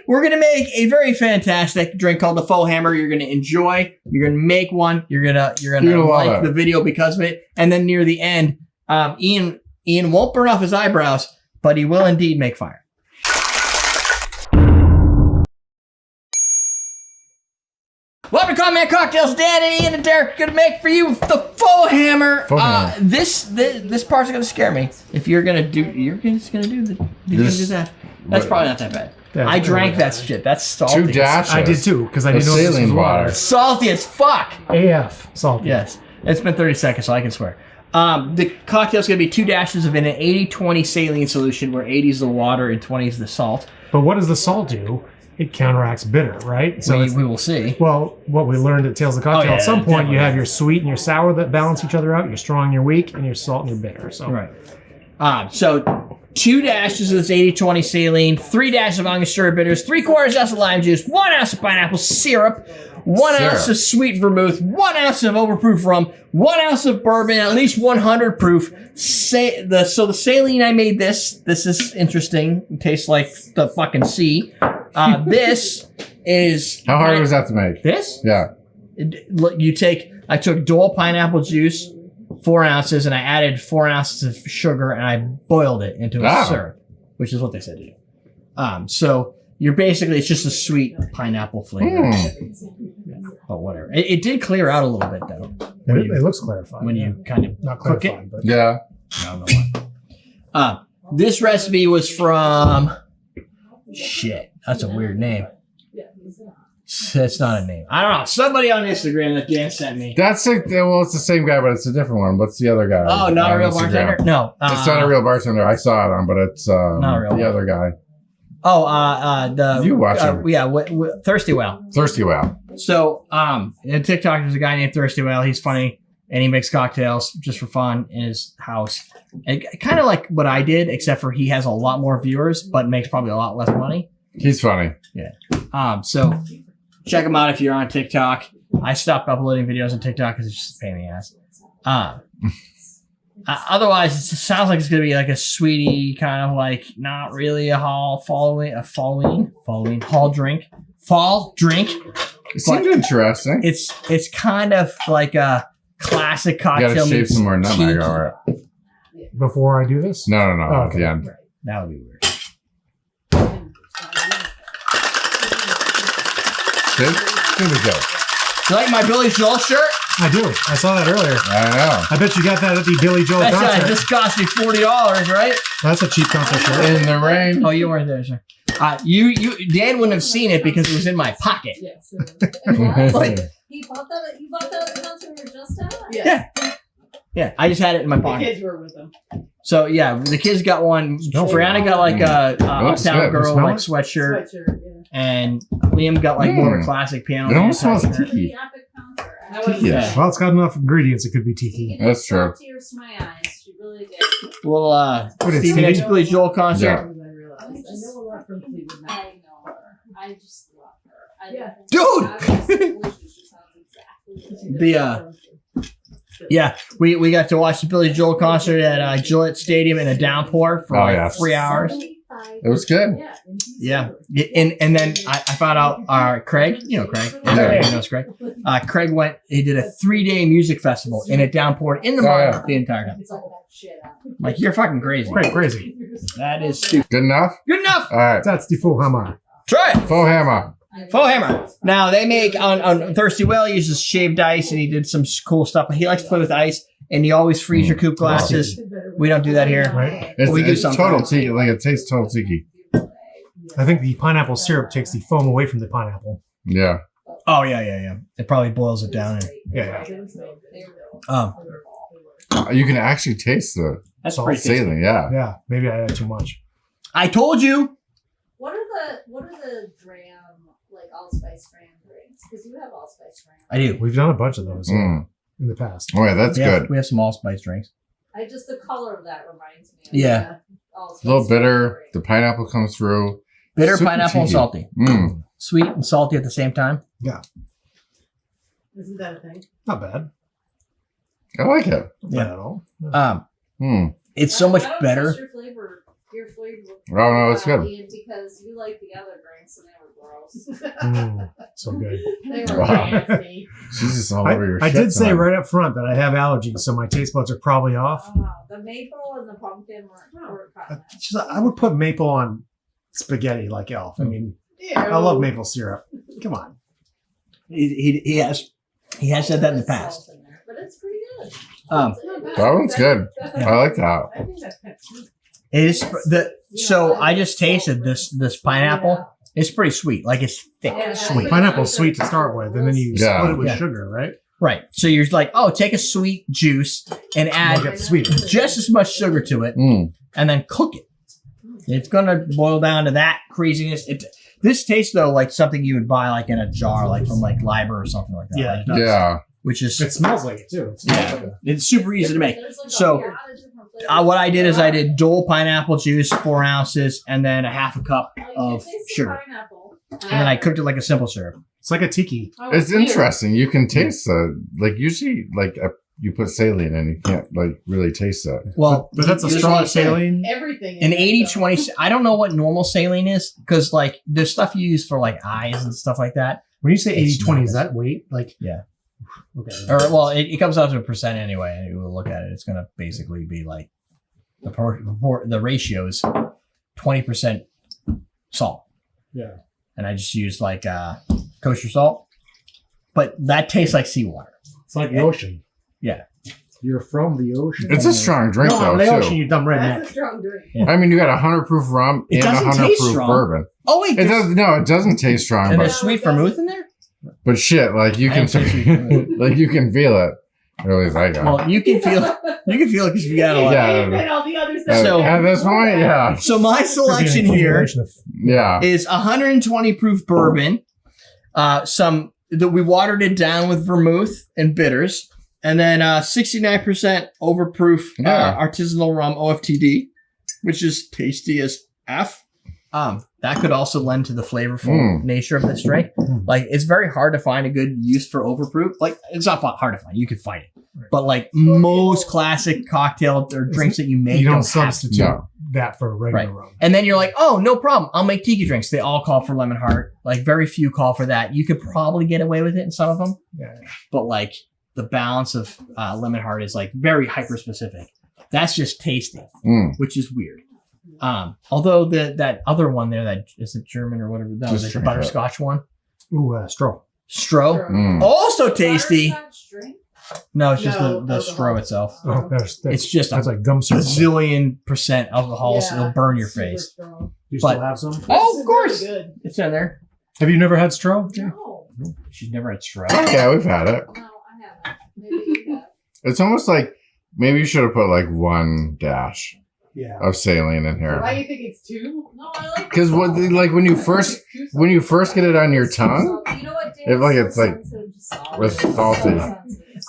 we're going to make a very fantastic drink called the Faux Hammer. You're going to enjoy. You're going to make one. You're going to like the video because of it. And then near the end, Ian won't burn off his eyebrows, but he will indeed make fire. Welcome to Common Cocktails. Dan and Ian and Derek are going to make for you the Faux Hammer. This part's going to scare me. If you're going to do, you're just going to do that. That's probably not that bad. Yeah, I drank that shit. That's salty. 2 dashes. I did too, because I didn't know this was water. Salty as fuck. AF. Salty. Yes. It's been 30 seconds, so I can swear. The cocktail's going to be 2 dashes of an 80-20 saline solution, where 80 is the water and 20 is the salt. But what does the salt do? It counteracts bitter, right? So we will see. Well, what we learned at Tales of Cocktail, at some point you have your sweet and your sour that balance each other out, your strong and your weak, and your salt and your bitter. So right. So 2 dashes of this 80-20 saline, 3 dashes of Angostura bitters, 3/4 ounce of lime juice, 1 ounce of pineapple syrup, 1 ounce of sweet vermouth, 1 ounce of overproof rum, 1 ounce of bourbon, at least 100 proof. So the saline I made this is interesting. It tastes like the fucking sea. This is... How hard was that to make? This? Yeah. I took Dole pineapple juice, 4 ounces, and I added 4 ounces of sugar, and I boiled it into a syrup, which is what they said to do. So you're basically, it's just a sweet pineapple flavor. But whatever. It did clear out a little bit, though. It looks clarified. When you kind of not cook clarified, it. But yeah. I don't know why. This recipe was from... Shit. That's a weird name. That's not a name. I don't know. Somebody on Instagram that Dan sent me. It's the same guy, but it's a different one. What's the other guy? Oh, not a real bartender? No. It's not a real bartender. I saw it on, but it's not real the other guy. Oh, you watch him. Yeah, Thirsty Whale. Thirsty Whale. So, in TikTok, there's a guy named Thirsty Whale. He's funny, and he makes cocktails just for fun in his house. Kind of like what I did, except for he has a lot more viewers, but makes probably a lot less money. He's funny. Yeah. So check him out if you're on TikTok. I stopped uploading videos on TikTok because it's just a pain in the ass. Otherwise, it sounds like it's gonna be like a sweetie kind of like not really a fall drink. It seemed interesting. It's kind of like a classic cocktail. You gotta shave some more nutmeg, all right. Before I do this? No. Oh, at the end. That would be weird. Here we go. You like my Billy Joel shirt? I do. I saw that earlier. I know. I bet you got that at the Billy Joel concert. This cost me $40, right? That's a cheap concert shirt. In the rain. Oh, you weren't there, sir. Dan wouldn't have seen it because it was in my pocket. Yes. Like, You bought that at the concert we were just at? Yeah. Yeah, I just had it in my pocket. The kids were with them. So yeah, the kids got one. Brianna got like a Uptown Girl like sweatshirt, and Liam got like more of a classic piano. It almost smells tiki. Yeah. Well, it's got enough ingredients. It could be tiki. That's true. Tears to my eyes. She really did. Little Stevie Nicks Billy Joel concert. Yeah. I know a lot from Cleveland. I know her. I just love her. We got to watch the Billy Joel concert at Gillette Stadium in a downpour for 3 hours. It was good. Yeah, and then I found out Craig, Craig, everybody knows Craig. Craig went. He did a 3-day music festival, and it downpoured in the mud the entire time. Like, you're fucking crazy. Crazy. That is stupid. Good enough. Good enough. All right. That's the Faux Hammer. Try it. Faux Hammer. Faux Hammer. Now they make on Thirsty Whale. He uses shaved ice, and he did some cool stuff. But he likes to play with ice, and you always freeze your coupe glasses. We don't do that here. Right. It's total tiki. Like, it tastes total tiki. I think the pineapple syrup takes the foam away from the pineapple. Yeah. Oh yeah. It probably boils it down. Yeah. You can actually taste the saline. Yeah. Yeah. Maybe I had too much. I told you. What are the dram, like allspice dram drinks? Because you have allspice dram. I do. We've done a bunch of those in the past. Oh yeah, that's good. We have some allspice drinks. The color of that reminds me. Yeah. A little bitter. The pineapple comes through. Bitter, Super pineapple, and tiki. salty. Sweet and salty at the same time. Yeah. Isn't that a thing? Not bad. I like it. Not bad at all. It's so much better. your flavor. Oh, no, it's good. Because you like the other drinks and they were gross. So good. They were nasty. Jesus, all over your I shit did say tonight. right up front that I have allergies, so my taste buds are probably off. The maple and the pumpkin were cutting it. I would put maple on spaghetti like Elf. I mean, I love maple syrup. Come on. He has said that in the past. Salt in there, but it's pretty good. That one's good. I like that. I think that's It is so I just tasted this pineapple. It's pretty sweet. Like it's thick, sweet. Pineapple's sweet to start with, and then you Yeah. split it with Yeah. sugar, right? Right. So you're like, oh, take a sweet juice and add Make it sweeter. just as much sugar to it, and then cook it. It's gonna boil down to that craziness. This tastes though like something you would buy like in a jar, like from like Liber or something like that. Yeah, like, it does. Yeah. which is It smells like it too. It smells like a- it's super easy to make. There's like a So lot of different flavors. what I did is I did Dole pineapple juice, 4 ounces, and then a half a cup You can of taste the sugar, pineapple. and then I cooked it like a simple syrup. It's like a tiki. Oh, It's weird. interesting. You can taste the, like, usually, like, you put saline and you can't, like, really taste it. Well, But that's a usually strong it's a- saline. Everything. An in it, 80-20, I don't know what normal saline is, because like there's stuff you use for like eyes and stuff like that. When you say It's 80-20, is not- that weight? Like, Yeah. Okay. Or well, it comes out to a percent anyway, and you will look at it. It's going to basically be like the ratio is 20% salt. Yeah. And I just used like kosher salt, but that tastes like seawater. It's like the ocean. Yeah. You're from the ocean. It's a strong drink, no, though, I'm the too. ocean, you dumb That's a redneck. strong drink. I mean, you got 100 proof rum It and doesn't 100 taste proof strong. bourbon. Oh wait, It does no, it doesn't taste strong, and but, there's sweet vermouth in there. but shit, like you I can, ain't seen sweet vermouth. like you can feel it. Or at least I got. Well, you can feel it. You can feel it because you got a lot. Yeah. And all the other stuff. So- at this point, yeah, So my selection Could be an here accumulation of- yeah. is 120 proof bourbon. We watered it down with vermouth and bitters, and then 69% overproof artisanal rum O.F.T.D, which is tasty as F. That could also lend to the flavorful nature of this drink. Like, it's very hard to find a good use for overproof. Like, it's not hard to find. You can find it. But like most classic cocktail or drinks that you make, You don't have- substitute No. that for a regular Right. rum. And then you're like, oh, no problem. I'll make tiki drinks. They all call for lemon heart. Like, very few call for that. You could probably get away with it in some of them. Yeah. But like the balance of lemon heart is like very hyper specific. That's just tasty, which is weird. Although that other one there, that is it German or whatever, that was Just like the drink it. butterscotch one. Ooh, Stroh. Stroh. Also tasty. Butterscotch drink? No, it's just No, the alcohol. Stroh itself. Oh, It's just that's a like gum syrup. zillion% alcohol, so it'll burn your super face. strong. You but- still have some? Oh, This of is course. really good. It's in there. Have you never had Stroh? No, She's never had Stroh. Yeah, we've had it. no, I haven't. Maybe you have. It's almost like maybe you should have put like 1 dash Yeah. of saline in here. Why do you think it's 2? No, I like. Because like when you first get it on your tongue, You know what? It like it's like with salty.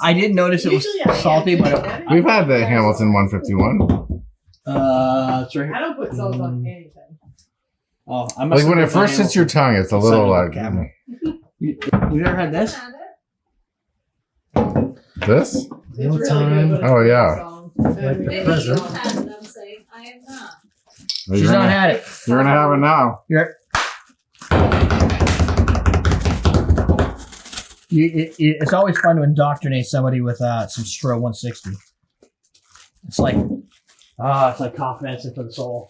I did notice it was Usually I salty, can't but do that. we've had the Hamilton 151. it's right I here. don't put salt on anything. Oh, I must Like when have it first hits your tongue, it's a little like cabinet. You never had this? this. It's Real really time. good. Oh, yeah. Like the Maybe you present. have it. I'm saying I have not. Well, She's you're not gonna- had it. You're gonna have it now. It's always fun to indoctrinate somebody with some Stroh 160. It's like confidence for the soul.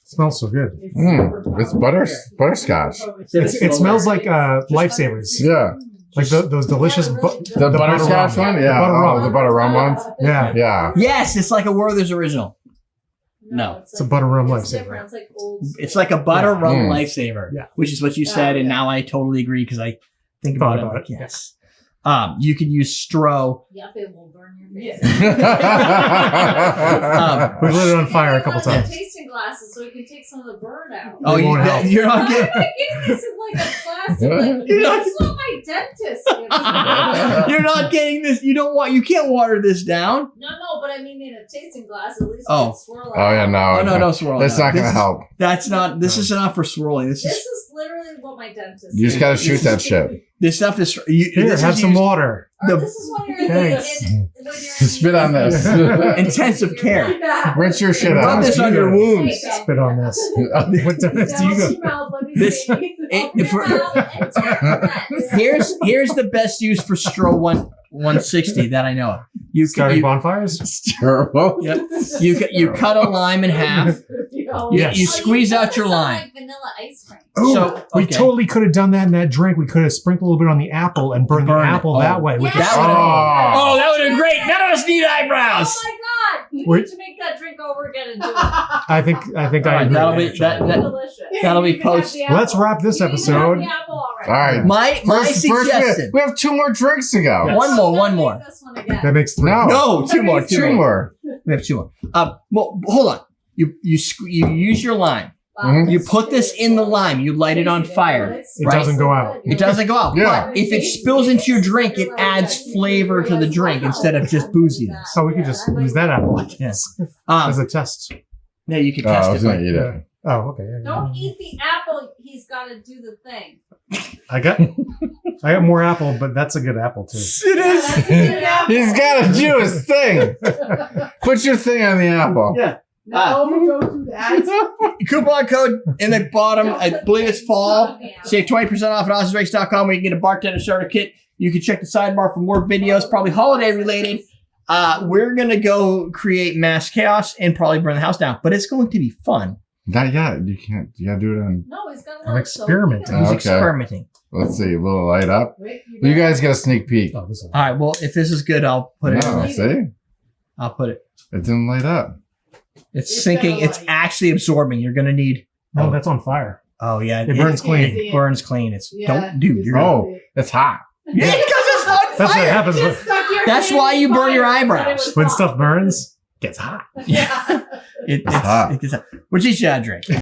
Smells so good. It's butterscotch. It smells like Lifesavers. Yeah, Like those delicious The the butterscotch butter rum. one. Yeah, The butter rum. the butter rum ones. Yeah. Yeah, Yes, it's like a Werther's original. No. It's a butter rum It's lifesaver. different. It's like old. It's like a butter Yeah. rum Mm. lifesaver, Yeah. which is what you said, and yeah. now I totally agree because I think Thought about about it. it. Yes. You could use Stroh. Yep, it will burn your face. We lit it on fire a couple Like times. tasting glasses, so we can take some of the burn out. Oh, It won't help. you're not I'm getting. not getting this in like a plastic. Like, You're not- it's not my dentist. You know? You're not getting this. You can't water this down. No, but I mean in a tasting glass, at least Oh. you can swirl Oh yeah, out. no, Oh no, swirl. That's now. not gonna This is- help. That's not. This is not for swirling. This This is. is literally what my dentist. You just gotta shoot that shit. This stuff is Here, have some water. Oh, this is when you're Thanks. when you're Spit on this. intensive care. Rinse your shit Rub out. this on your wounds. Spit on this. What dentist do you go? This- Here's the best use for Stroh 160 that I know of. Starting bonfires? It's terrible. Yep. You cut a lime in half. Yes. You squeeze out your lime. Like vanilla ice cream. Ooh, So, we okay. totally could have done that in that drink. We could have sprinkled a little bit on the apple and burned the Burn it. apple Oh. that way. With Yeah. the That would've- Oh. Oh, that would have been great. None of us need eyebrows. Oh my god! You Wait. need to make that drink over again and do it. I think All I right, agree. that'll be with that. Delicious. that'll be post. Let's wrap this You need to have episode. the apple already. All right. My suggestion. we have 2 more drinks to go. One Oh, more, you one gotta more. make this one again. That makes 3. No. No, two more. Two more. We have 2 more. Well, hold on. You use your lime. Mhm. You put this in the lime. You light it on fire. It Right. doesn't go out. It doesn't go out. Yeah. But if it spills into your drink, it adds flavor to the drink instead of just booziness. So we could just use that apple, I guess, as a test. Yeah, you can Oh, I test was it. gonna But eat Yeah. it. Oh, okay. Yeah, yeah. Don't eat the apple. He's got to do the thing. I got more apple, but that's a good apple too. it is. That's a good apple. He's gotta do his thing. Put your thing on the apple. Yeah. No, don't do that. Coupon code in the bottom. I believe it's fall. Save 20% off at OzRace.com where you can get a bartender starter kit. You can check the sidebar for more videos, probably holiday related. We're going to go create mass chaos and probably burn the house down, but it's going to be fun. Not yet. You can't. You gotta do it on. No, he's got I'm experimenting. He's Okay. experimenting. Let's see. A little light up. Rick, You guys get a sneak peek. Oh, this is All right. Well, if this is good, I'll put it in No, there. see? I'll put it. It didn't light up. It's It's sinking. gonna It's light. actually absorbing. You're going to need. Oh, that's on fire. Oh, yeah. It burns clean. It burns clean. It's Yeah. don't, dude. You're gonna, Oh, it's hot. yeah, because it's on That's what fire. happens Just when, stuck your That's hand why in you burn your fire, but it eyebrows. was when hot. stuff burns. It gets hot. Yeah. It's hot. Which is yeah, drink.